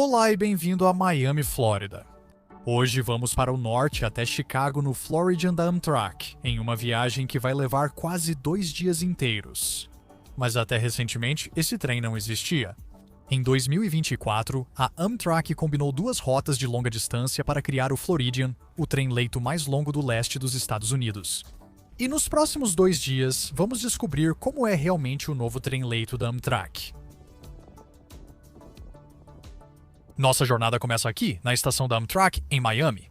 Olá e bem-vindo a Miami, Flórida. Hoje vamos para o norte até Chicago no Floridian da Amtrak, em uma viagem que vai levar quase 2 dias inteiros. Mas até recentemente, esse trem não existia. Em 2024, a Amtrak combinou duas rotas de longa distância para criar o Floridian, o trem-leito mais longo do leste dos Estados Unidos. E nos próximos 2 dias, vamos descobrir como é realmente o novo trem-leito da Amtrak. Nossa jornada começa aqui, na estação da Amtrak, em Miami.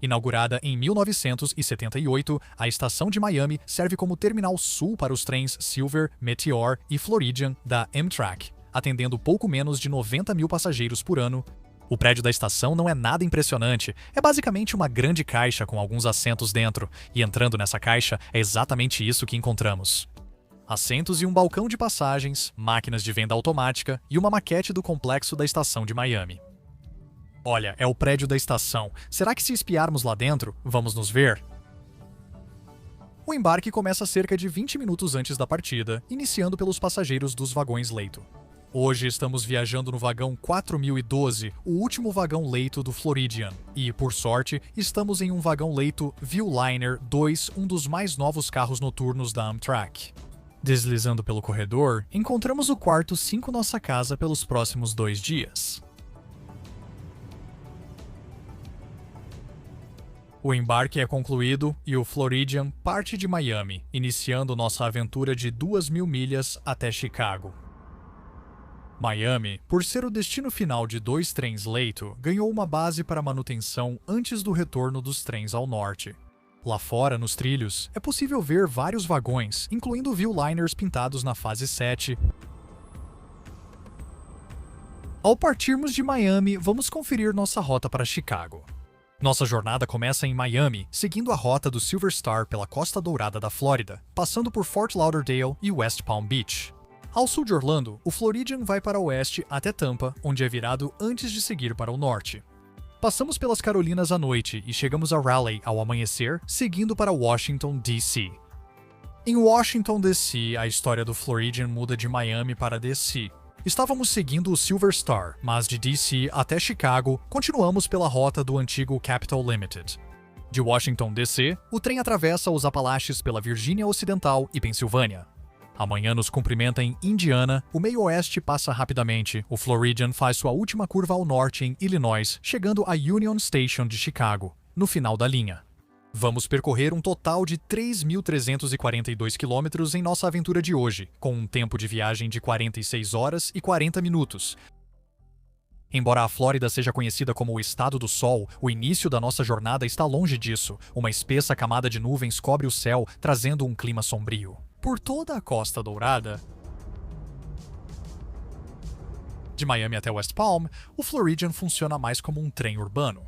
Inaugurada em 1978, a estação de Miami serve como terminal sul para os trens Silver, Meteor e Floridian da Amtrak, atendendo pouco menos de 90 mil passageiros por ano. O prédio da estação não é nada impressionante, é basicamente uma grande caixa com alguns assentos dentro, e entrando nessa caixa é exatamente isso que encontramos. Assentos e um balcão de passagens, máquinas de venda automática e uma maquete do complexo da estação de Miami. Olha, é o prédio da estação. Será que se espiarmos lá dentro, vamos nos ver? O embarque começa cerca de 20 minutos antes da partida, iniciando pelos passageiros dos vagões-leito. Hoje estamos viajando no vagão 4012, o último vagão-leito do Floridian, e, por sorte, estamos em um vagão-leito Viewliner 2, um dos mais novos carros noturnos da Amtrak. Deslizando pelo corredor, encontramos o quarto 5 nossa casa pelos próximos 2 dias. O embarque é concluído e o Floridian parte de Miami, iniciando nossa aventura de 2.000 milhas até Chicago. Miami, por ser o destino final de 2 trens-leito, ganhou uma base para manutenção antes do retorno dos trens ao norte. Lá fora, nos trilhos, é possível ver vários vagões, incluindo viewliners pintados na fase 7. Ao partirmos de Miami, vamos conferir nossa rota para Chicago. Nossa jornada começa em Miami, seguindo a rota do Silver Star pela Costa Dourada da Flórida, passando por Fort Lauderdale e West Palm Beach. Ao sul de Orlando, o Floridian vai para o oeste até Tampa, onde é virado antes de seguir para o norte. Passamos pelas Carolinas à noite e chegamos a Raleigh ao amanhecer, seguindo para Washington, D.C. Em Washington, D.C., a história do Floridian muda de Miami para D.C. Estávamos seguindo o Silver Star, mas de D.C. até Chicago, continuamos pela rota do antigo Capital Limited. De Washington, D.C., o trem atravessa os Apalaches pela Virgínia Ocidental e Pensilvânia. Amanhã nos cumprimenta em Indiana, o meio-oeste passa rapidamente, o Floridian faz sua última curva ao norte em Illinois, chegando a Union Station de Chicago, no final da linha. Vamos percorrer um total de 3.342 quilômetros em nossa aventura de hoje, com um tempo de viagem de 46 horas e 40 minutos. Embora a Flórida seja conhecida como o Estado do Sol, o início da nossa jornada está longe disso. Uma espessa camada de nuvens cobre o céu, trazendo um clima sombrio. Por toda a Costa Dourada, de Miami até West Palm, o Floridian funciona mais como um trem urbano.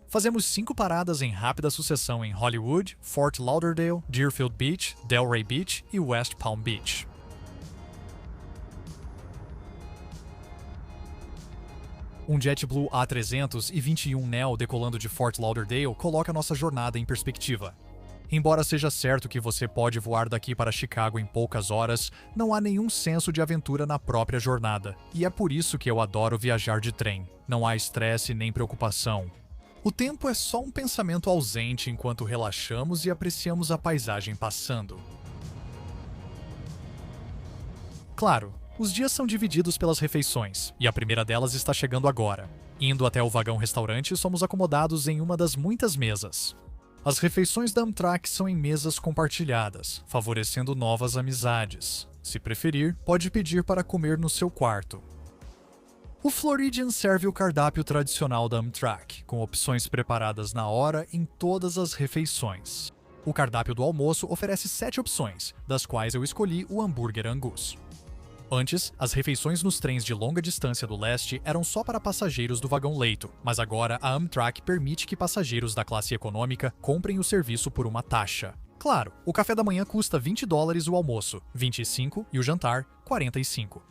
Fazemos 5 paradas em rápida sucessão em Hollywood, Fort Lauderdale, Deerfield Beach, Delray Beach e West Palm Beach. Um JetBlue A300 e 21 Neo decolando de Fort Lauderdale coloca nossa jornada em perspectiva. Embora seja certo que você pode voar daqui para Chicago em poucas horas, não há nenhum senso de aventura na própria jornada, e é por isso que eu adoro viajar de trem. Não há estresse nem preocupação. O tempo é só um pensamento ausente enquanto relaxamos e apreciamos a paisagem passando. Claro, os dias são divididos pelas refeições, e a primeira delas está chegando agora. Indo até o vagão-restaurante, somos acomodados em uma das muitas mesas. As refeições da Amtrak são em mesas compartilhadas, favorecendo novas amizades. Se preferir, pode pedir para comer no seu quarto. O Floridian serve o cardápio tradicional da Amtrak, com opções preparadas na hora em todas as refeições. O cardápio do almoço oferece 7 opções, das quais eu escolhi o hambúrguer Angus. Antes, as refeições nos trens de longa distância do leste eram só para passageiros do vagão-leito, mas agora a Amtrak permite que passageiros da classe econômica comprem o serviço por uma taxa. Claro, o café da manhã custa $20 o almoço, 25 e o jantar, 45.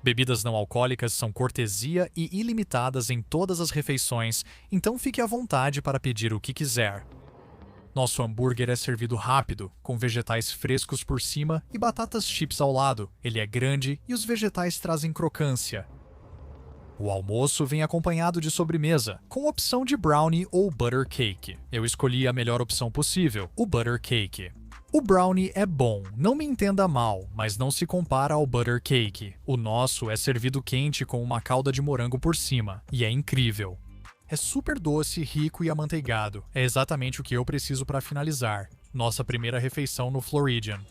Bebidas não alcoólicas são cortesia e ilimitadas em todas as refeições, então fique à vontade para pedir o que quiser. Nosso hambúrguer é servido rápido, com vegetais frescos por cima e batatas chips ao lado. Ele é grande e os vegetais trazem crocância. O almoço vem acompanhado de sobremesa, com opção de brownie ou butter cake. Eu escolhi a melhor opção possível, o butter cake. O brownie é bom, não me entenda mal, mas não se compara ao butter cake. O nosso é servido quente com uma calda de morango por cima, e é incrível. É super doce, rico e amanteigado. É exatamente o que eu preciso para finalizar. Nossa primeira refeição no Floridian.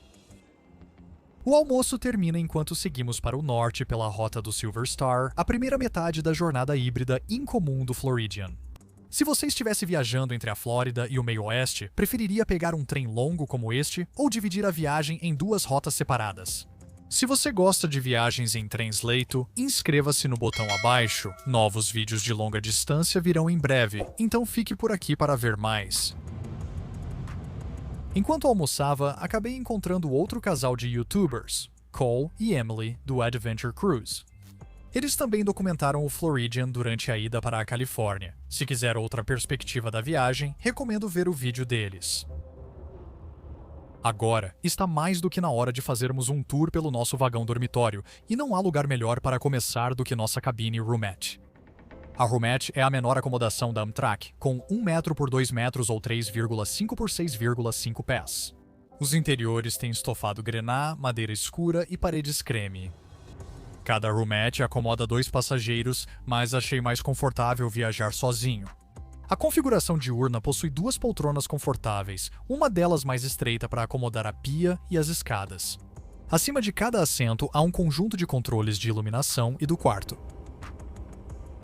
O almoço termina enquanto seguimos para o norte pela rota do Silver Star, a primeira metade da jornada híbrida incomum do Floridian. Se você estivesse viajando entre a Flórida e o meio oeste, preferiria pegar um trem longo como este ou dividir a viagem em duas rotas separadas? Se você gosta de viagens em trens leito, inscreva-se no botão abaixo. Novos vídeos de longa distância virão em breve, então fique por aqui para ver mais. Enquanto almoçava, acabei encontrando outro casal de YouTubers, Cole e Emily, do Adventure Cruise. Eles também documentaram o Floridian durante a ida para a Califórnia. Se quiser outra perspectiva da viagem, recomendo ver o vídeo deles. Agora, está mais do que na hora de fazermos um tour pelo nosso vagão dormitório, e não há lugar melhor para começar do que nossa cabine roomette. A roomette é a menor acomodação da Amtrak, com 1 metro por 2 metros ou 3,5 por 6,5 pés. Os interiores têm estofado grená, madeira escura e paredes creme. Cada roomette acomoda 2 passageiros, mas achei mais confortável viajar sozinho. A configuração diurna possui 2 poltronas confortáveis, uma delas mais estreita para acomodar a pia e as escadas. Acima de cada assento há um conjunto de controles de iluminação e do quarto.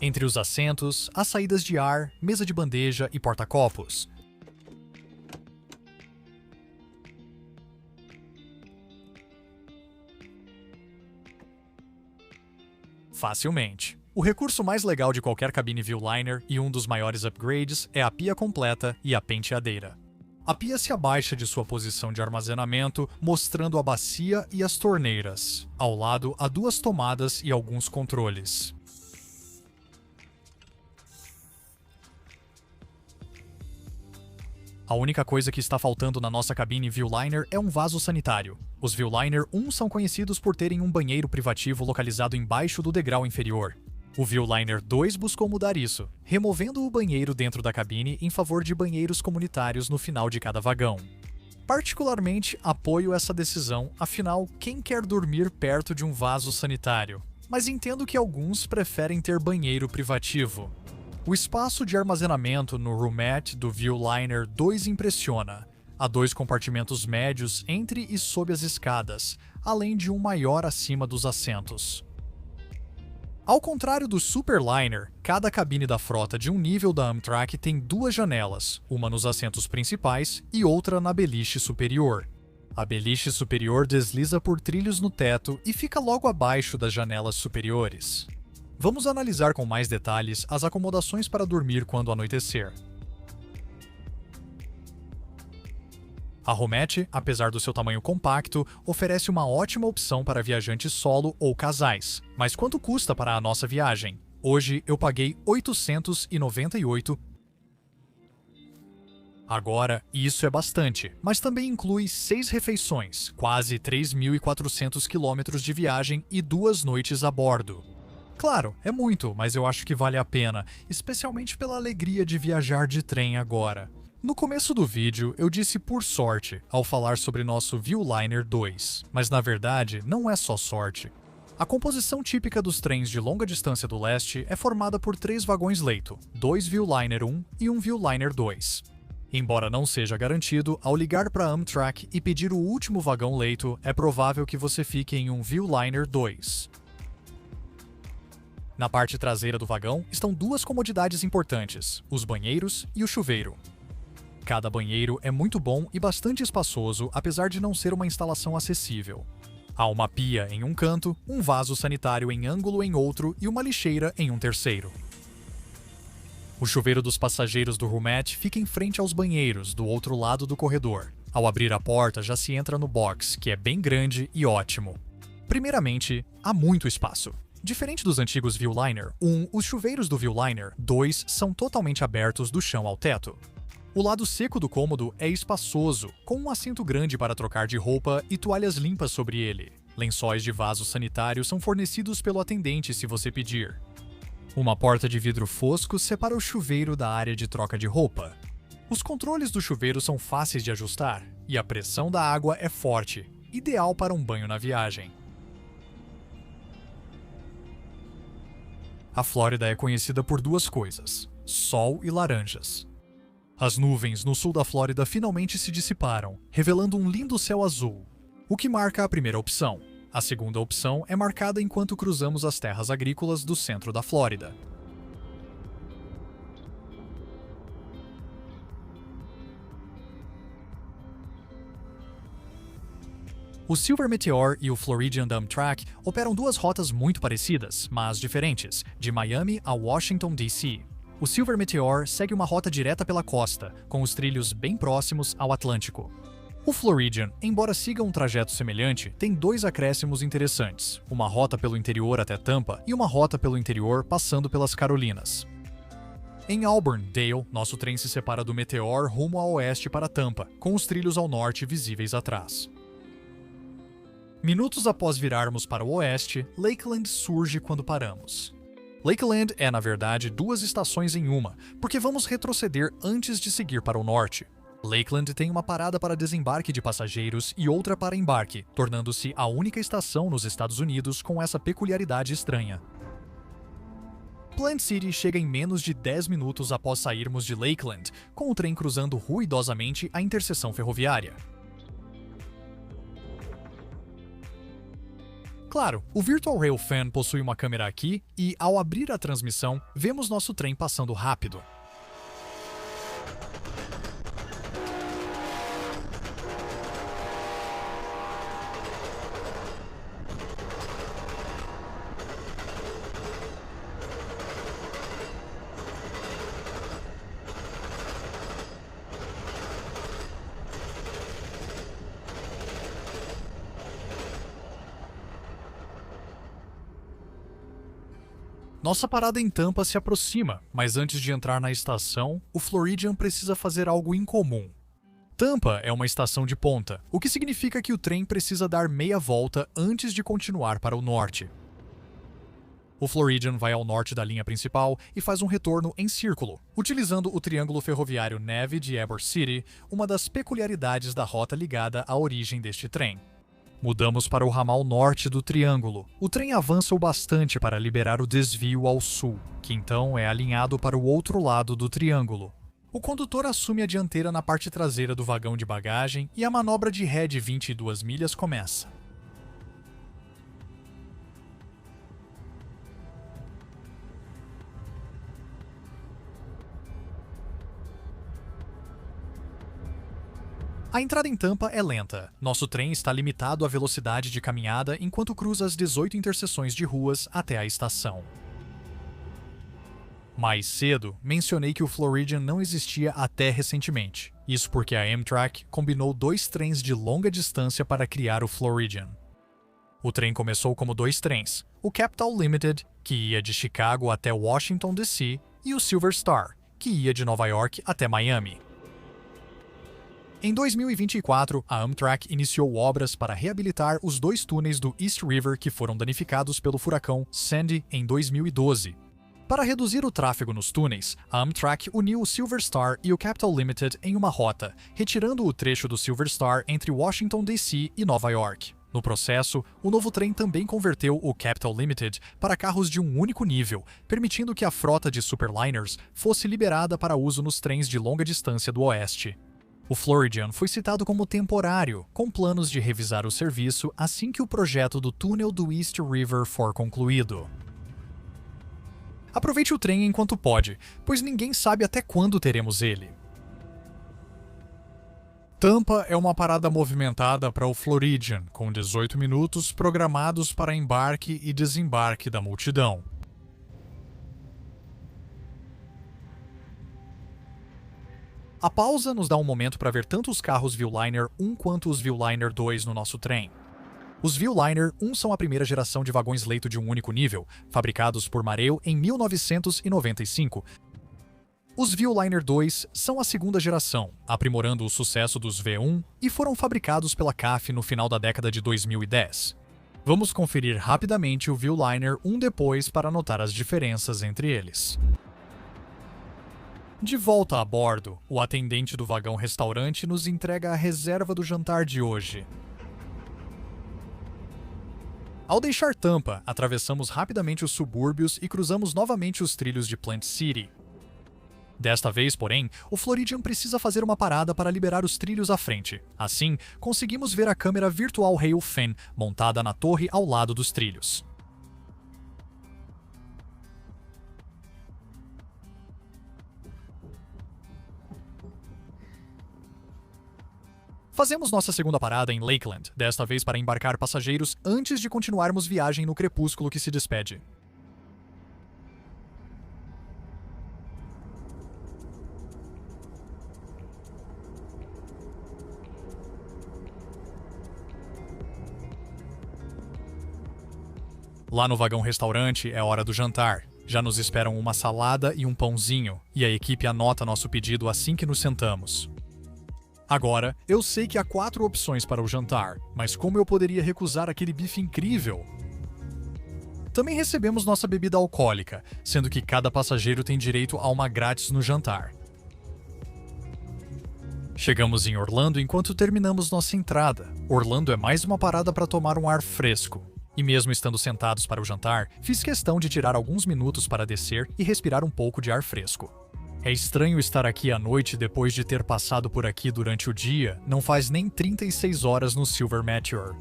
Entre os assentos, há saídas de ar, mesa de bandeja e porta-copos. Facilmente. O recurso mais legal de qualquer cabine Viewliner e um dos maiores upgrades é a pia completa e a penteadeira. A pia se abaixa de sua posição de armazenamento, mostrando a bacia e as torneiras. Ao lado há 2 tomadas e alguns controles. A única coisa que está faltando na nossa cabine Viewliner é um vaso sanitário. Os Viewliner 1 são conhecidos por terem um banheiro privativo localizado embaixo do degrau inferior. O Viewliner 2 buscou mudar isso, removendo o banheiro dentro da cabine em favor de banheiros comunitários no final de cada vagão. Particularmente, apoio essa decisão, afinal, quem quer dormir perto de um vaso sanitário? Mas entendo que alguns preferem ter banheiro privativo. O espaço de armazenamento no roomette do Viewliner 2 impressiona. Há 2 compartimentos médios entre e sob as escadas, além de um maior acima dos assentos. Ao contrário do Superliner, cada cabine da frota de um nível da Amtrak tem 2 janelas, uma nos assentos principais e outra na beliche superior. A beliche superior desliza por trilhos no teto e fica logo abaixo das janelas superiores. Vamos analisar com mais detalhes as acomodações para dormir quando anoitecer. A roomette, apesar do seu tamanho compacto, oferece uma ótima opção para viajantes solo ou casais. Mas quanto custa para a nossa viagem? Hoje eu paguei R$ 898. Agora, isso é bastante, mas também inclui 6 refeições, quase 3.400 quilômetros de viagem e 2 noites a bordo. Claro, é muito, mas eu acho que vale a pena, especialmente pela alegria de viajar de trem agora. No começo do vídeo, eu disse por sorte ao falar sobre nosso Viewliner 2, mas na verdade não é só sorte. A composição típica dos trens de longa distância do leste é formada por 3 vagões-leito, 2 Viewliner 1 e um Viewliner 2. Embora não seja garantido, ao ligar para a Amtrak e pedir o último vagão-leito, é provável que você fique em um Viewliner 2. Na parte traseira do vagão estão 2 comodidades importantes, os banheiros e o chuveiro. Cada banheiro é muito bom e bastante espaçoso, apesar de não ser uma instalação acessível. Há uma pia em um canto, um vaso sanitário em ângulo em outro e uma lixeira em um terceiro. O chuveiro dos passageiros do roomette fica em frente aos banheiros, do outro lado do corredor. Ao abrir a porta, já se entra no box, que é bem grande e ótimo. Primeiramente, há muito espaço. Diferente dos antigos Viewliner 1, os chuveiros do Viewliner 2 são totalmente abertos do chão ao teto. O lado seco do cômodo é espaçoso, com um assento grande para trocar de roupa e toalhas limpas sobre ele. Lençóis de vaso sanitário são fornecidos pelo atendente se você pedir. Uma porta de vidro fosco separa o chuveiro da área de troca de roupa. Os controles do chuveiro são fáceis de ajustar e a pressão da água é forte, ideal para um banho na viagem. A Flórida é conhecida por duas coisas: sol e laranjas. As nuvens no sul da Flórida finalmente se dissiparam, revelando um lindo céu azul, o que marca a primeira opção. A segunda opção é marcada enquanto cruzamos as terras agrícolas do centro da Flórida. O Silver Meteor e o Floridian da Amtrak operam duas rotas muito parecidas, mas diferentes, de Miami a Washington, D.C. O Silver Meteor segue uma rota direta pela costa, com os trilhos bem próximos ao Atlântico. O Floridian, embora siga um trajeto semelhante, tem dois acréscimos interessantes: uma rota pelo interior até Tampa e uma rota pelo interior passando pelas Carolinas. Em Auburn, Dale, nosso trem se separa do Meteor rumo a oeste para Tampa, com os trilhos ao norte visíveis atrás. Minutos após virarmos para o oeste, Lakeland surge quando paramos. Lakeland é, na verdade, duas estações em uma, porque vamos retroceder antes de seguir para o norte. Lakeland tem uma parada para desembarque de passageiros e outra para embarque, tornando-se a única estação nos Estados Unidos com essa peculiaridade estranha. Plant City chega em menos de 10 minutos após sairmos de Lakeland, com o trem cruzando ruidosamente a interseção ferroviária. Claro, o Virtual Rail Fan possui uma câmera aqui e, ao abrir a transmissão, vemos nosso trem passando rápido. Nossa parada em Tampa se aproxima, mas antes de entrar na estação, o Floridian precisa fazer algo incomum. Tampa é uma estação de ponta, o que significa que o trem precisa dar meia volta antes de continuar para o norte. O Floridian vai ao norte da linha principal e faz um retorno em círculo, utilizando o triângulo ferroviário Neve de Ybor City, uma das peculiaridades da rota ligada à origem deste trem. Mudamos para o ramal norte do triângulo. O trem avança o bastante para liberar o desvio ao sul, que então é alinhado para o outro lado do triângulo. O condutor assume a dianteira na parte traseira do vagão de bagagem e a manobra de ré de 22 milhas começa. A entrada em Tampa é lenta. Nosso trem está limitado à velocidade de caminhada enquanto cruza as 18 interseções de ruas até a estação. Mais cedo, mencionei que o Floridian não existia até recentemente. Isso porque a Amtrak combinou dois trens de longa distância para criar o Floridian. O trem começou como dois trens, o Capital Limited, que ia de Chicago até Washington, D.C., e o Silver Star, que ia de Nova York até Miami. Em 2024, a Amtrak iniciou obras para reabilitar os dois túneis do East River que foram danificados pelo furacão Sandy em 2012. Para reduzir o tráfego nos túneis, a Amtrak uniu o Silver Star e o Capital Limited em uma rota, retirando o trecho do Silver Star entre Washington, D.C. e Nova York. No processo, o novo trem também converteu o Capital Limited para carros de um único nível, permitindo que a frota de superliners fosse liberada para uso nos trens de longa distância do Oeste. O Floridian foi citado como temporário, com planos de revisar o serviço assim que o projeto do túnel do East River for concluído. Aproveite o trem enquanto pode, pois ninguém sabe até quando teremos ele. Tampa é uma parada movimentada para o Floridian, com 18 minutos programados para embarque e desembarque da multidão. A pausa nos dá um momento para ver tanto os carros Viewliner 1 quanto os Viewliner 2 no nosso trem. Os Viewliner 1 são a primeira geração de vagões-leito de um único nível, fabricados por Marel em 1995, Os Viewliner 2 são a segunda geração, aprimorando o sucesso dos V1 e foram fabricados pela CAF no final da década de 2010. Vamos conferir rapidamente o Viewliner 1 depois para notar as diferenças entre eles. De volta a bordo, o atendente do vagão restaurante nos entrega a reserva do jantar de hoje. Ao deixar Tampa, atravessamos rapidamente os subúrbios e cruzamos novamente os trilhos de Plant City. Desta vez, porém, o Floridian precisa fazer uma parada para liberar os trilhos à frente. Assim, conseguimos ver a câmera virtual Hale Fan montada na torre ao lado dos trilhos. Fazemos nossa segunda parada em Lakeland, desta vez para embarcar passageiros antes de continuarmos viagem no crepúsculo que se despede. Lá no vagão restaurante é hora do jantar. Já nos esperam uma salada e um pãozinho, e a equipe anota nosso pedido assim que nos sentamos. Agora, eu sei que há 4 opções para o jantar, mas como eu poderia recusar aquele bife incrível? Também recebemos nossa bebida alcoólica, sendo que cada passageiro tem direito a uma grátis no jantar. Chegamos em Orlando enquanto terminamos nossa entrada. Orlando é mais uma parada para tomar um ar fresco. E mesmo estando sentados para o jantar, fiz questão de tirar alguns minutos para descer e respirar um pouco de ar fresco. É estranho estar aqui à noite depois de ter passado por aqui durante o dia, não faz nem 36 horas no Silver Meteor.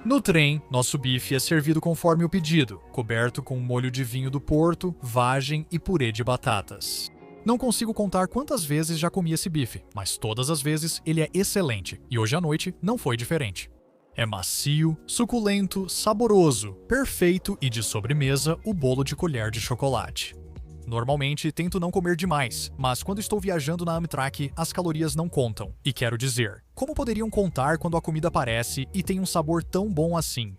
No trem, nosso bife é servido conforme o pedido, coberto com molho de vinho do Porto, vagem e purê de batatas. Não consigo contar quantas vezes já comi esse bife, mas todas as vezes ele é excelente, e hoje à noite não foi diferente. É macio, suculento, saboroso, perfeito e de sobremesa o bolo de colher de chocolate. Normalmente tento não comer demais, mas quando estou viajando na Amtrak, as calorias não contam. E quero dizer, como poderiam contar quando a comida aparece e tem um sabor tão bom assim?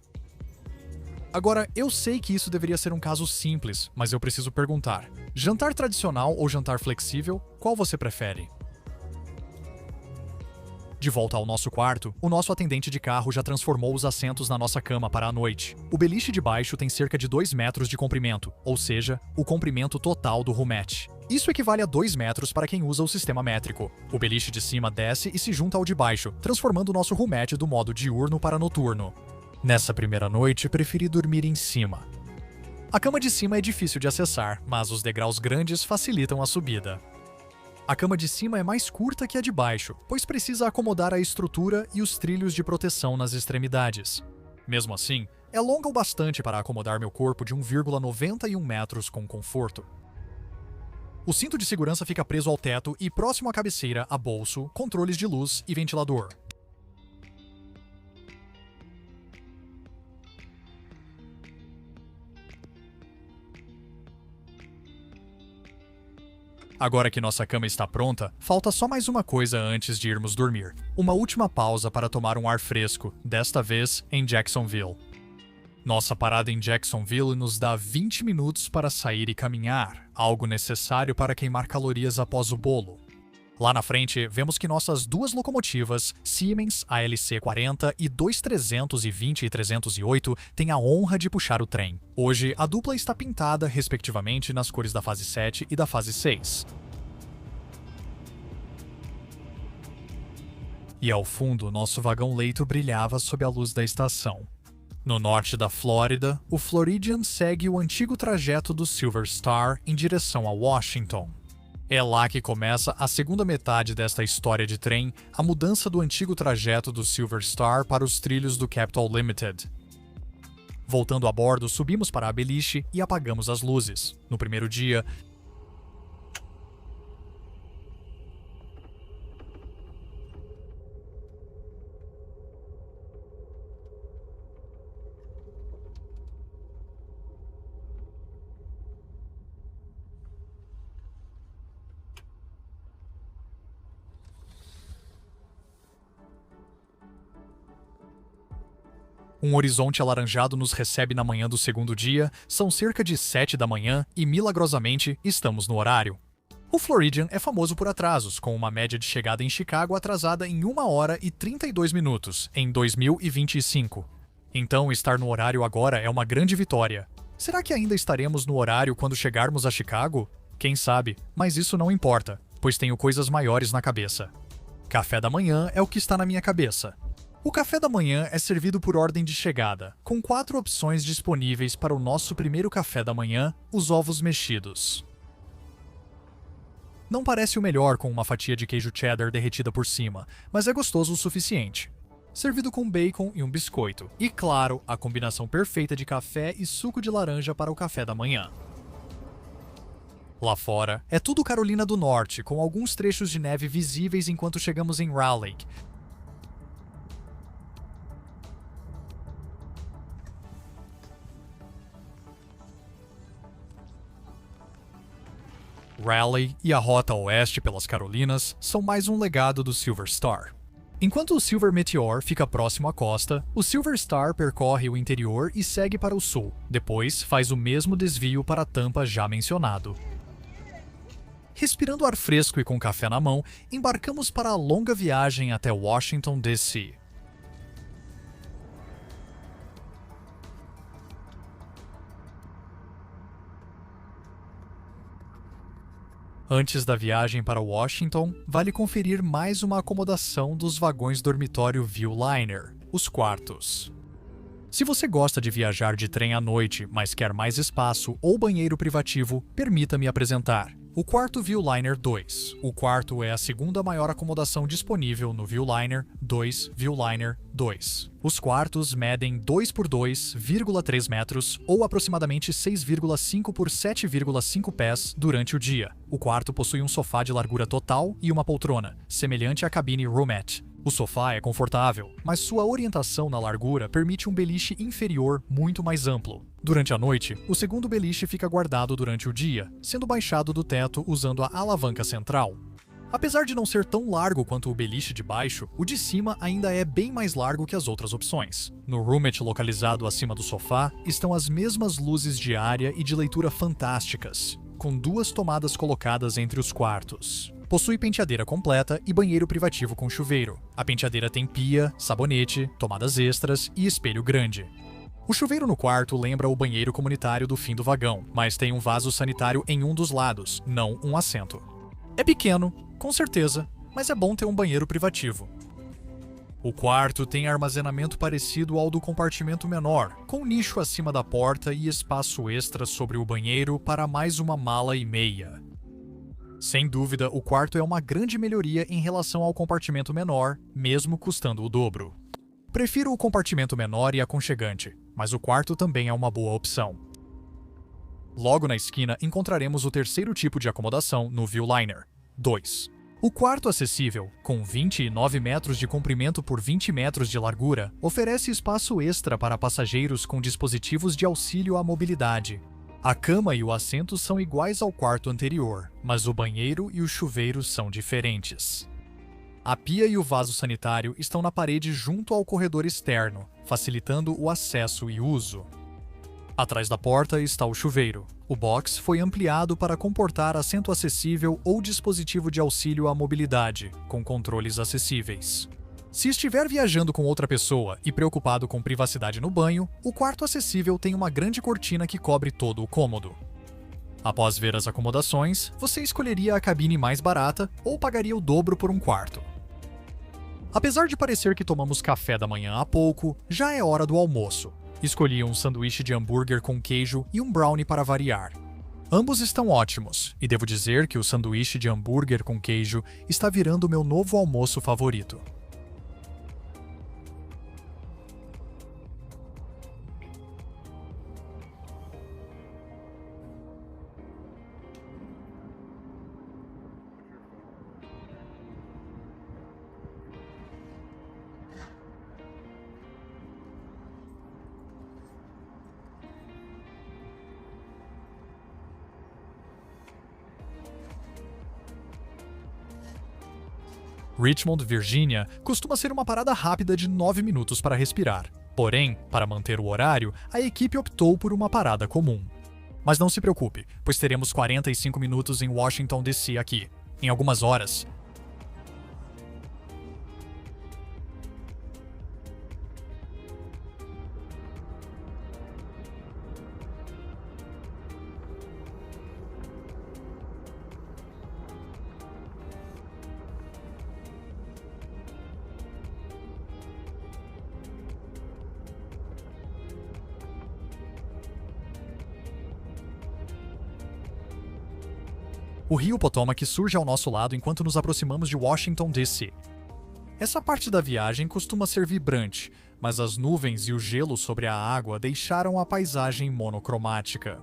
Agora, eu sei que isso deveria ser um caso simples, mas eu preciso perguntar: jantar tradicional ou jantar flexível, qual você prefere? De volta ao nosso quarto, o nosso atendente de carro já transformou os assentos na nossa cama para a noite. O beliche de baixo tem cerca de 2 metros de comprimento, ou seja, o comprimento total do roommat. Isso equivale a 2 metros para quem usa o sistema métrico. O beliche de cima desce e se junta ao de baixo, transformando o nosso roommat do modo diurno para noturno. Nessa primeira noite, preferi dormir em cima. A cama de cima é difícil de acessar, mas os degraus grandes facilitam a subida. A cama de cima é mais curta que a de baixo, pois precisa acomodar a estrutura e os trilhos de proteção nas extremidades. Mesmo assim, é longa o bastante para acomodar meu corpo de 1,91 metros com conforto. O cinto de segurança fica preso ao teto e próximo à cabeceira há bolso, controles de luz e ventilador. Agora que nossa cama está pronta, falta só mais uma coisa antes de irmos dormir. Uma última pausa para tomar um ar fresco, desta vez em Jacksonville. Nossa parada em Jacksonville nos dá 20 minutos para sair e caminhar, algo necessário para queimar calorias após o bolo. Lá na frente, vemos que nossas 2 locomotivas, Siemens ALC-40 e 2320 e 308, têm a honra de puxar o trem. Hoje, a dupla está pintada, respectivamente, nas cores da fase 7 e da fase 6. E ao fundo, nosso vagão-leito brilhava sob a luz da estação. No norte da Flórida, o Floridian segue o antigo trajeto do Silver Star em direção a Washington. É lá que começa a segunda metade desta história de trem, a mudança do antigo trajeto do Silver Star para os trilhos do Capital Limited. Voltando a bordo, subimos para a beliche e apagamos as luzes. No primeiro dia, Um horizonte alaranjado nos recebe na manhã do segundo dia, são cerca de 7 da manhã e, milagrosamente, estamos no horário. O Floridian é famoso por atrasos, com uma média de chegada em Chicago atrasada em 1 hora e 32 minutos, em 2025. Então, estar no horário agora é uma grande vitória. Será que ainda estaremos no horário quando chegarmos a Chicago? Quem sabe, mas isso não importa, pois tenho coisas maiores na cabeça. Café da manhã é o que está na minha cabeça. O café da manhã é servido por ordem de chegada, com 4 opções disponíveis para o nosso primeiro café da manhã, os ovos mexidos. Não parece o melhor com uma fatia de queijo cheddar derretida por cima, mas é gostoso o suficiente. Servido com bacon e um biscoito. E claro, a combinação perfeita de café e suco de laranja para o café da manhã. Lá fora, é tudo Carolina do Norte, com alguns trechos de neve visíveis enquanto chegamos em Raleigh. Raleigh e a rota oeste pelas Carolinas são mais um legado do Silver Star. Enquanto o Silver Meteor fica próximo à costa, o Silver Star percorre o interior e segue para o sul. Depois, faz o mesmo desvio para Tampa já mencionado. Respirando ar fresco e com café na mão, embarcamos para a longa viagem até Washington, D.C. Antes da viagem para Washington, vale conferir mais uma acomodação dos vagões dormitório Viewliner, os quartos. Se você gosta de viajar de trem à noite, mas quer mais espaço ou banheiro privativo, permita-me apresentar. O quarto Viewliner 2. O quarto é a segunda maior acomodação disponível no Viewliner 2 Viewliner 2. Os quartos medem 2 por 2,3 metros ou aproximadamente 6,5 por 7,5 pés durante o dia. O quarto possui um sofá de largura total e uma poltrona, semelhante à cabine roomette. O sofá é confortável, mas sua orientação na largura permite um beliche inferior muito mais amplo. Durante a noite, o segundo beliche fica guardado durante o dia, sendo baixado do teto usando a alavanca central. Apesar de não ser tão largo quanto o beliche de baixo, o de cima ainda é bem mais largo que as outras opções. No roomette localizado acima do sofá, estão as mesmas luzes de área e de leitura fantásticas, com 2 tomadas colocadas entre os quartos. Possui penteadeira completa e banheiro privativo com chuveiro. A penteadeira tem pia, sabonete, tomadas extras e espelho grande. O chuveiro no quarto lembra o banheiro comunitário do fim do vagão, mas tem um vaso sanitário em um dos lados, não um assento. É pequeno, com certeza, mas é bom ter um banheiro privativo. O quarto tem armazenamento parecido ao do compartimento menor, com nicho acima da porta e espaço extra sobre o banheiro para mais uma mala e meia. Sem dúvida, o quarto é uma grande melhoria em relação ao compartimento menor, mesmo custando o dobro. Prefiro o compartimento menor e aconchegante, mas o quarto também é uma boa opção. Logo na esquina encontraremos o terceiro tipo de acomodação no Viewliner 2. O quarto acessível, com 29 metros de comprimento por 20 metros de largura, oferece espaço extra para passageiros com dispositivos de auxílio à mobilidade. A cama e o assento são iguais ao quarto anterior, mas o banheiro e o chuveiro são diferentes. A pia e o vaso sanitário estão na parede junto ao corredor externo, facilitando o acesso e uso. Atrás da porta está o chuveiro. O box foi ampliado para comportar assento acessível ou dispositivo de auxílio à mobilidade, com controles acessíveis. Se estiver viajando com outra pessoa e preocupado com privacidade no banho, o quarto acessível tem uma grande cortina que cobre todo o cômodo. Após ver as acomodações, você escolheria a cabine mais barata ou pagaria o dobro por um quarto. Apesar de parecer que tomamos café da manhã há pouco, já é hora do almoço. Escolhi um sanduíche de hambúrguer com queijo e um brownie para variar. Ambos estão ótimos, e devo dizer que o sanduíche de hambúrguer com queijo está virando meu novo almoço favorito. Richmond, Virgínia, costuma ser uma parada rápida de 9 minutos para respirar. Porém, para manter o horário, a equipe optou por uma parada comum. Mas não se preocupe, pois teremos 45 minutos em Washington DC aqui. Em algumas horas, o rio Potomac surge ao nosso lado enquanto nos aproximamos de Washington, D.C. Essa parte da viagem costuma ser vibrante, mas as nuvens e o gelo sobre a água deixaram a paisagem monocromática.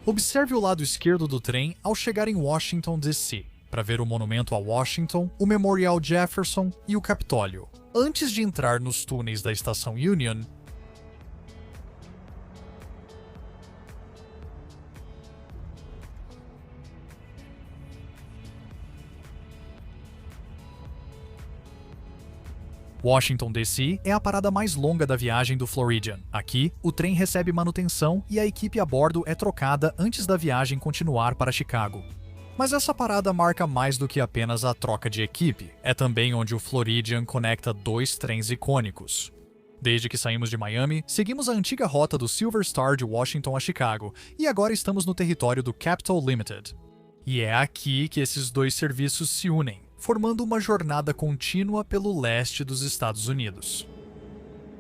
Observe o lado esquerdo do trem ao chegar em Washington, D.C., para ver o monumento a Washington, o Memorial Jefferson e o Capitólio. Antes de entrar nos túneis da estação Union, Washington, D.C. é a parada mais longa da viagem do Floridian. Aqui, o trem recebe manutenção e a equipe a bordo é trocada antes da viagem continuar para Chicago. Mas essa parada marca mais do que apenas a troca de equipe. É também onde o Floridian conecta dois trens icônicos. Desde que saímos de Miami, seguimos a antiga rota do Silver Star de Washington a Chicago, e agora estamos no território do Capital Limited. E é aqui que esses dois serviços se unem, formando uma jornada contínua pelo leste dos Estados Unidos.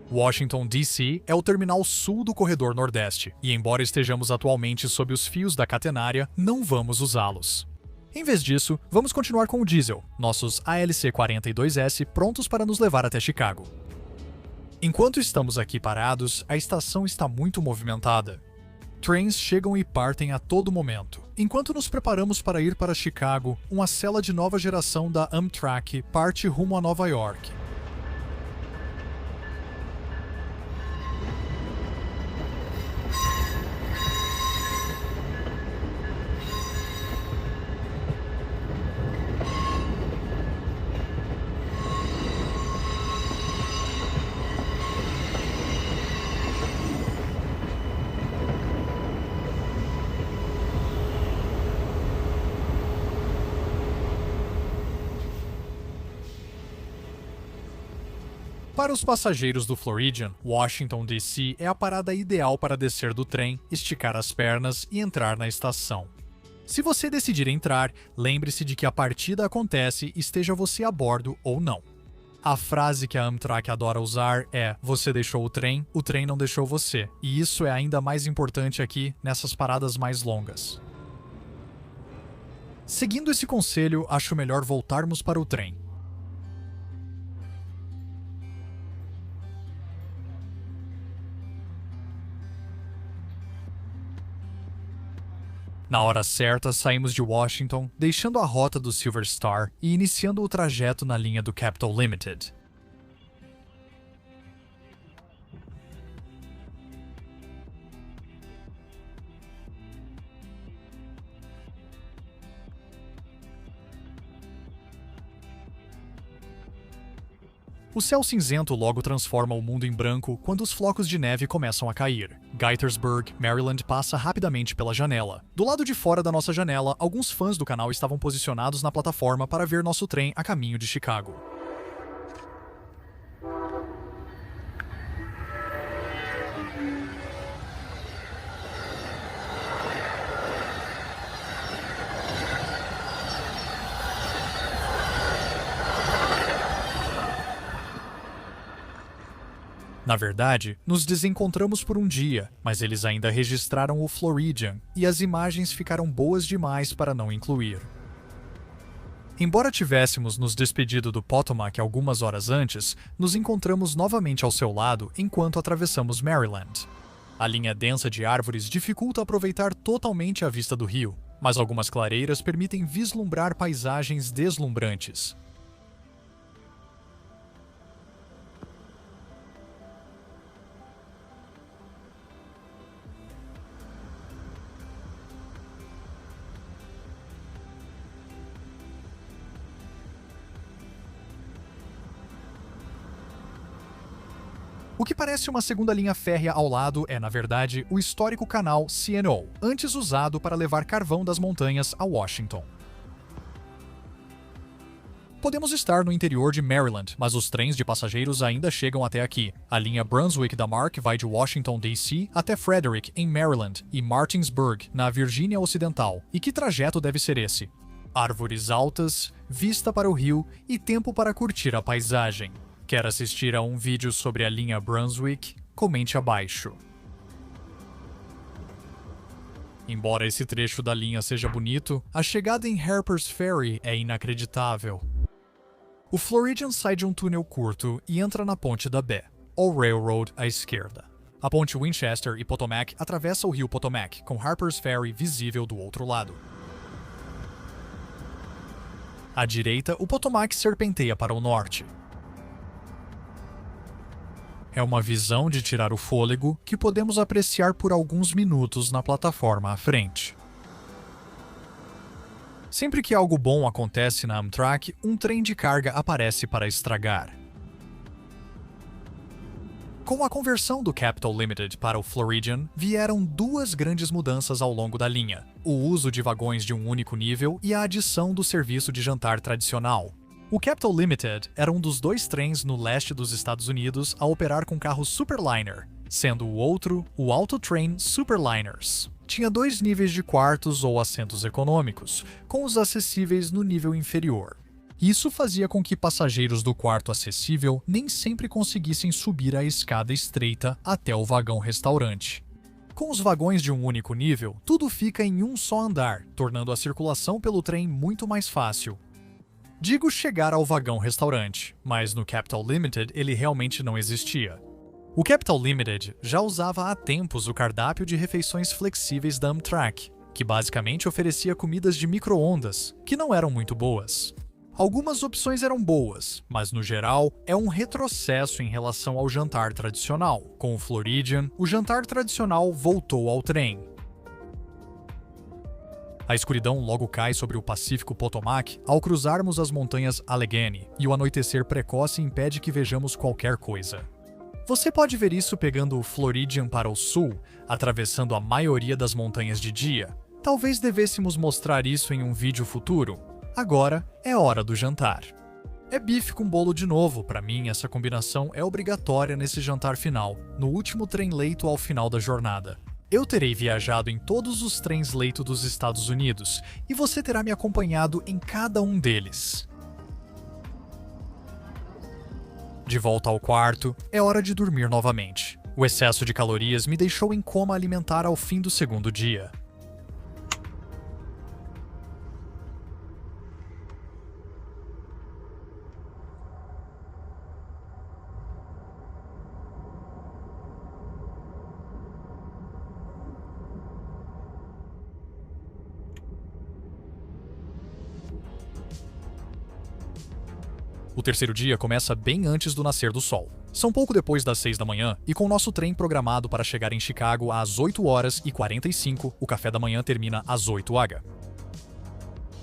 Washington, D.C. é o terminal sul do corredor nordeste, e embora estejamos atualmente sob os fios da catenária, não vamos usá-los. Em vez disso, vamos continuar com o diesel, nossos ALC-42S prontos para nos levar até Chicago. Enquanto estamos aqui parados, a estação está muito movimentada. Trens chegam e partem a todo momento. Enquanto nos preparamos para ir para Chicago, uma cela de nova geração da Amtrak parte rumo a Nova York. Para os passageiros do Floridian, Washington, D.C. é a parada ideal para descer do trem, esticar as pernas e entrar na estação. Se você decidir entrar, lembre-se de que a partida acontece esteja você a bordo ou não. A frase que a Amtrak adora usar é "você deixou o trem não deixou você", e isso é ainda mais importante aqui nessas paradas mais longas. Seguindo esse conselho, acho melhor voltarmos para o trem. Na hora certa, saímos de Washington, deixando a rota do Silver Star e iniciando o trajeto na linha do Capital Limited. O céu cinzento logo transforma o mundo em branco quando os flocos de neve começam a cair. Gaithersburg, Maryland passa rapidamente pela janela. Do lado de fora da nossa janela, alguns fãs do canal estavam posicionados na plataforma para ver nosso trem a caminho de Chicago. Na verdade, nos desencontramos por um dia, mas eles ainda registraram o Floridian e as imagens ficaram boas demais para não incluir. Embora tivéssemos nos despedido do Potomac algumas horas antes, nos encontramos novamente ao seu lado enquanto atravessamos Maryland. A linha densa de árvores dificulta aproveitar totalmente a vista do rio, mas algumas clareiras permitem vislumbrar paisagens deslumbrantes. O que parece uma segunda linha férrea ao lado é, na verdade, o histórico canal C&O, antes usado para levar carvão das montanhas a Washington. Podemos estar no interior de Maryland, mas os trens de passageiros ainda chegam até aqui. A linha Brunswick da MARC vai de Washington, D.C. até Frederick, em Maryland, e Martinsburg, na Virgínia Ocidental. E que trajeto deve ser esse? Árvores altas, vista para o rio e tempo para curtir a paisagem. Quer assistir a um vídeo sobre a linha Brunswick? Comente abaixo. Embora esse trecho da linha seja bonito, a chegada em Harper's Ferry é inacreditável. O Floridian sai de um túnel curto e entra na ponte da Bé, ou Railroad à esquerda. A ponte Winchester e Potomac atravessa o rio Potomac, com Harper's Ferry visível do outro lado. À direita, o Potomac serpenteia para o norte. É uma visão de tirar o fôlego que podemos apreciar por alguns minutos na plataforma à frente. Sempre que algo bom acontece na Amtrak, um trem de carga aparece para estragar. Com a conversão do Capital Limited para o Floridian, vieram duas grandes mudanças ao longo da linha: o uso de vagões de um único nível e a adição do serviço de jantar tradicional. O Capital Limited era um dos dois trens no leste dos Estados Unidos a operar com carros Superliner, sendo o outro o Autotrain Superliners. Tinha dois níveis de quartos ou assentos econômicos, com os acessíveis no nível inferior. Isso fazia com que passageiros do quarto acessível nem sempre conseguissem subir a escada estreita até o vagão-restaurante. Com os vagões de um único nível, tudo fica em um só andar, tornando a circulação pelo trem muito mais fácil. Digo chegar ao vagão-restaurante, mas no Capital Limited ele realmente não existia. O Capital Limited já usava há tempos o cardápio de refeições flexíveis da Amtrak, que basicamente oferecia comidas de micro-ondas, que não eram muito boas. Algumas opções eram boas, mas no geral é um retrocesso em relação ao jantar tradicional. Com o Floridian, o jantar tradicional voltou ao trem. A escuridão logo cai sobre o Pacífico Potomac ao cruzarmos as montanhas Allegheny, e o anoitecer precoce impede que vejamos qualquer coisa. Você pode ver isso pegando o Floridian para o sul, atravessando a maioria das montanhas de dia. Talvez devêssemos mostrar isso em um vídeo futuro. Agora é hora do jantar. É bife com bolo de novo. Para mim, essa combinação é obrigatória nesse jantar final, no último trem-leito ao final da jornada. Eu terei viajado em todos os trens-leito dos Estados Unidos, e você terá me acompanhado em cada um deles. De volta ao quarto, é hora de dormir novamente. O excesso de calorias me deixou em coma alimentar ao fim do segundo dia. O terceiro dia começa bem antes do nascer do sol. São pouco depois das 6 da manhã e com nosso trem programado para chegar em Chicago às 8h45, o café da manhã termina às 8h.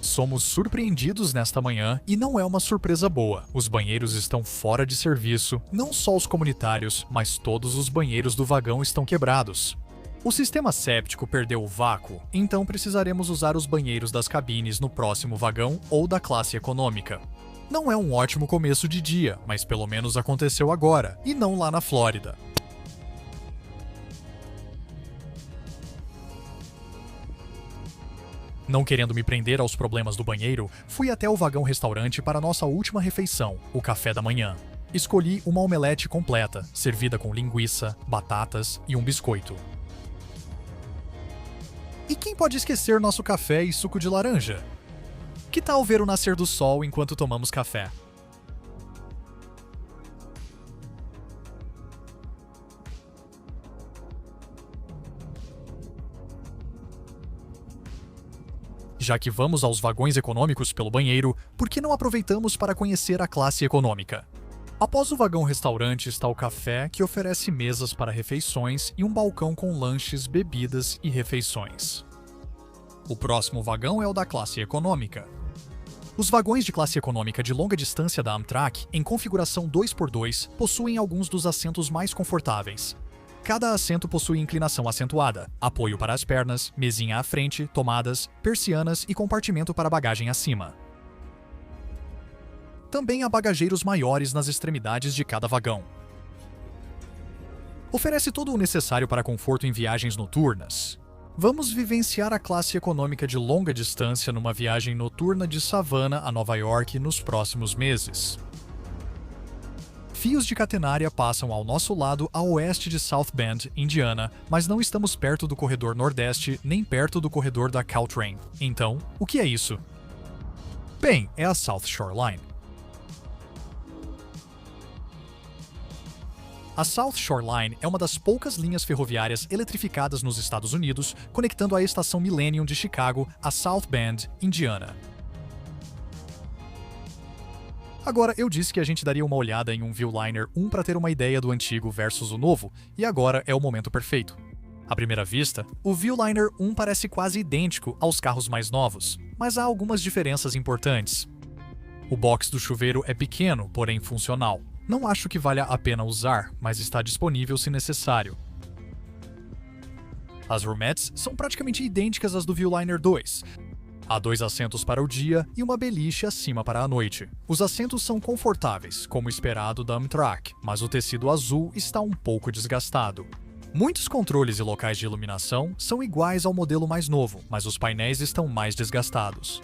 Somos surpreendidos nesta manhã e não é uma surpresa boa. Os banheiros estão fora de serviço, não só os comunitários, mas todos os banheiros do vagão estão quebrados. O sistema séptico perdeu o vácuo, então precisaremos usar os banheiros das cabines no próximo vagão ou da classe econômica. Não é um ótimo começo de dia, mas pelo menos aconteceu agora, e não lá na Flórida. Não querendo me prender aos problemas do banheiro, fui até o vagão-restaurante para nossa última refeição, o café da manhã. Escolhi uma omelete completa, servida com linguiça, batatas e um biscoito. E quem pode esquecer nosso café e suco de laranja? Que tal ver o nascer do sol enquanto tomamos café? Já que vamos aos vagões econômicos pelo banheiro, por que não aproveitamos para conhecer a classe econômica? Após o vagão restaurante está o café, que oferece mesas para refeições e um balcão com lanches, bebidas e refeições. O próximo vagão é o da classe econômica. Os vagões de classe econômica de longa distância da Amtrak, em configuração 2x2, possuem alguns dos assentos mais confortáveis. Cada assento possui inclinação acentuada, apoio para as pernas, mesinha à frente, tomadas, persianas e compartimento para bagagem acima. Também há bagageiros maiores nas extremidades de cada vagão. Oferece todo o necessário para conforto em viagens noturnas. Vamos vivenciar a classe econômica de longa distância numa viagem noturna de Savannah a Nova York nos próximos meses. Fios de catenária passam ao nosso lado a oeste de South Bend, Indiana, mas não estamos perto do corredor nordeste nem perto do corredor da Caltrain. Então, o que é isso? Bem, é a South Shore Line. A South Shore Line é uma das poucas linhas ferroviárias eletrificadas nos Estados Unidos, conectando a estação Millennium de Chicago a South Bend, Indiana. Agora, eu disse que a gente daria uma olhada em um Viewliner 1 para ter uma ideia do antigo versus o novo, e agora é o momento perfeito. À primeira vista, o Viewliner 1 parece quase idêntico aos carros mais novos, mas há algumas diferenças importantes. O box do chuveiro é pequeno, porém funcional. Não acho que valha a pena usar, mas está disponível se necessário. As roomettes são praticamente idênticas às do Viewliner 2. Há 2 assentos para o dia e uma beliche acima para a noite. Os assentos são confortáveis, como esperado da Amtrak, mas o tecido azul está um pouco desgastado. Muitos controles e locais de iluminação são iguais ao modelo mais novo, mas os painéis estão mais desgastados.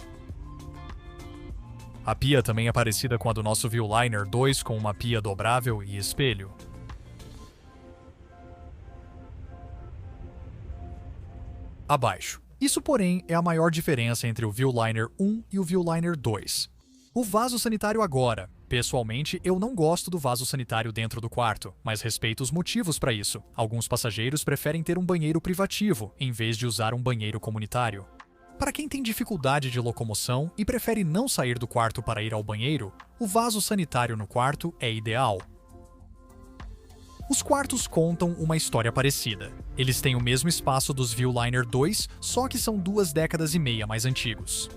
A pia também é parecida com a do nosso Viewliner 2, com uma pia dobrável e espelho. Abaixo. Isso, porém, é a maior diferença entre o Viewliner 1 e o Viewliner 2. O vaso sanitário agora. Pessoalmente, eu não gosto do vaso sanitário dentro do quarto, mas respeito os motivos para isso. Alguns passageiros preferem ter um banheiro privativo, em vez de usar um banheiro comunitário. Para quem tem dificuldade de locomoção e prefere não sair do quarto para ir ao banheiro, o vaso sanitário no quarto é ideal. Os quartos contam uma história parecida. Eles têm o mesmo espaço dos Viewliner 2, só que são 2 décadas e meia mais antigos.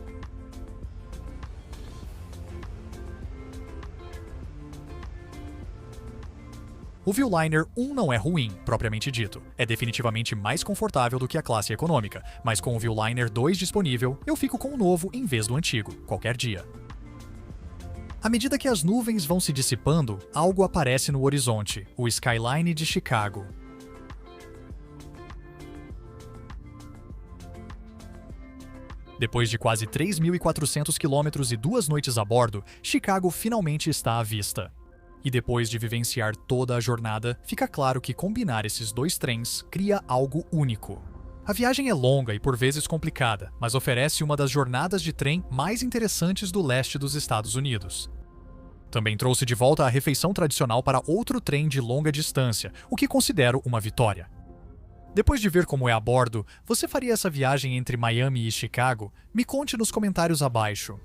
O Viewliner 1 não é ruim, propriamente dito. É definitivamente mais confortável do que a classe econômica, mas com o Viewliner 2 disponível, eu fico com o novo em vez do antigo, qualquer dia. À medida que as nuvens vão se dissipando, algo aparece no horizonte, o Skyline de Chicago. Depois de quase 3.400 quilômetros e 2 noites a bordo, Chicago finalmente está à vista. E depois de vivenciar toda a jornada, fica claro que combinar esses 2 trens cria algo único. A viagem é longa e por vezes complicada, mas oferece uma das jornadas de trem mais interessantes do leste dos Estados Unidos. Também trouxe de volta a refeição tradicional para outro trem de longa distância, o que considero uma vitória. Depois de ver como é a bordo, você faria essa viagem entre Miami e Chicago? Me conte nos comentários abaixo.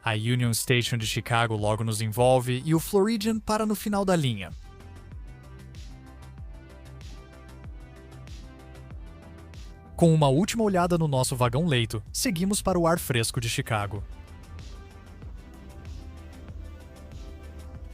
A Union Station de Chicago logo nos envolve e o Floridian para no final da linha. Com uma última olhada no nosso vagão-leito, seguimos para o ar fresco de Chicago.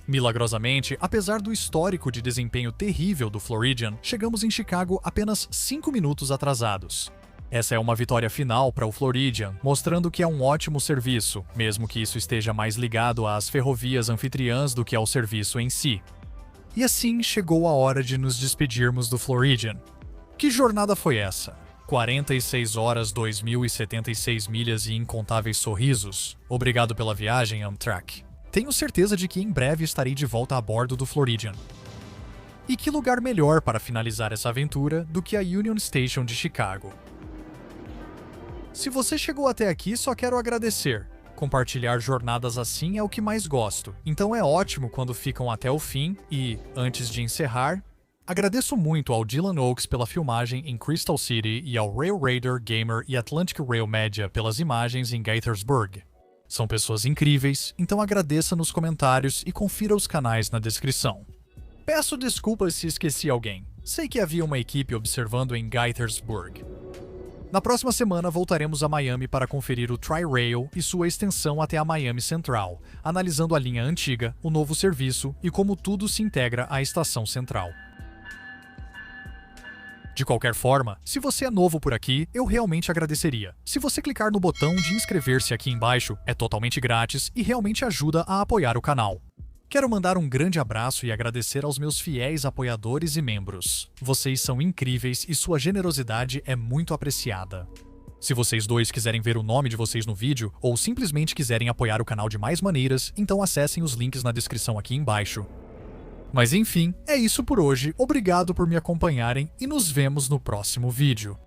Milagrosamente, apesar do histórico de desempenho terrível do Floridian, chegamos em Chicago apenas 5 minutos atrasados. Essa é uma vitória final para o Floridian, mostrando que é um ótimo serviço, mesmo que isso esteja mais ligado às ferrovias anfitriãs do que ao serviço em si. E assim chegou a hora de nos despedirmos do Floridian. Que jornada foi essa? 46 horas, 2.076 milhas e incontáveis sorrisos. Obrigado pela viagem, Amtrak. Tenho certeza de que em breve estarei de volta a bordo do Floridian. E que lugar melhor para finalizar essa aventura do que a Union Station de Chicago? Se você chegou até aqui, só quero agradecer. Compartilhar jornadas assim é o que mais gosto, então é ótimo quando ficam até o fim e, antes de encerrar, agradeço muito ao Dylan Oaks pela filmagem em Crystal City e ao Rail Raider, Gamer e Atlantic Rail Media pelas imagens em Gaithersburg. São pessoas incríveis, então agradeça nos comentários e confira os canais na descrição. Peço desculpas se esqueci alguém. Sei que havia uma equipe observando em Gaithersburg. Na próxima semana voltaremos a Miami para conferir o Tri-Rail e sua extensão até a Miami Central, analisando a linha antiga, o novo serviço e como tudo se integra à estação central. De qualquer forma, se você é novo por aqui, eu realmente agradeceria. Se você clicar no botão de inscrever-se aqui embaixo, é totalmente grátis e realmente ajuda a apoiar o canal. Quero mandar um grande abraço e agradecer aos meus fiéis apoiadores e membros. Vocês são incríveis e sua generosidade é muito apreciada. Se vocês dois quiserem ver o nome de vocês no vídeo, ou simplesmente quiserem apoiar o canal de mais maneiras, então acessem os links na descrição aqui embaixo. Mas enfim, é isso por hoje, obrigado por me acompanharem e nos vemos no próximo vídeo.